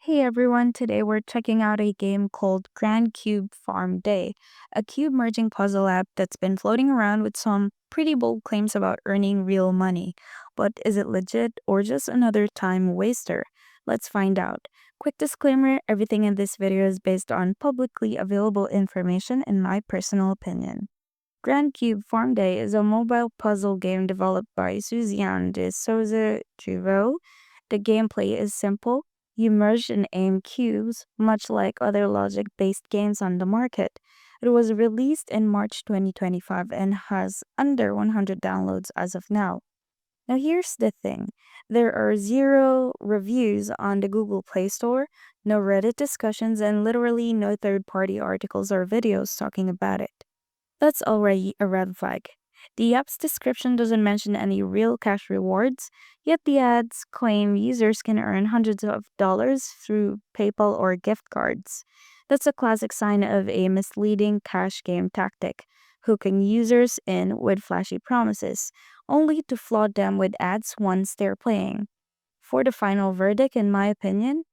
Hey everyone, today we're checking out a game called Grand Cube Farm Day, a cube merging puzzle app that's been floating around with some pretty bold claims about earning real money. But is it legit or just another time waster? Let's find out. Quick disclaimer, everything in this video is based on publicly available information and my personal opinion. Grand Cube Farm Day is a mobile puzzle game developed by Suzanne de Souza Juvo. The gameplay is simple. You merge and aim cubes, much like other logic-based games on the market. It was released in March 2025 and has under 100 downloads as of now. Now here's the thing. There are zero reviews on the Google Play Store, no Reddit discussions, and literally no third-party articles or videos talking about it. That's already a red flag. The app's description doesn't mention any real cash rewards, yet the ads claim users can earn hundreds of dollars through PayPal or gift cards. That's a classic sign of a misleading cash game tactic, hooking users in with flashy promises, only to flood them with ads once they're playing. For the final verdict, in my opinion,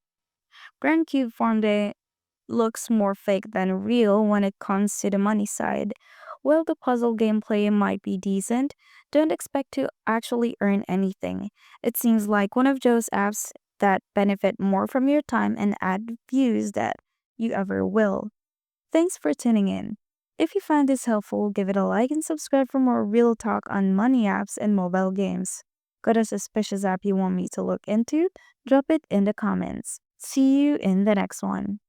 Grand Cube Farm Day looks more fake than real when it comes to the money side. While the puzzle gameplay might be decent, don't expect to actually earn anything. It seems like one of those apps that benefit more from your time and ad views that you ever will. Thanks for tuning in. If you found this helpful, give it a like and subscribe for more real talk on money apps and mobile games. Got a suspicious app you want me to look into? Drop it in the comments. See you in the next one.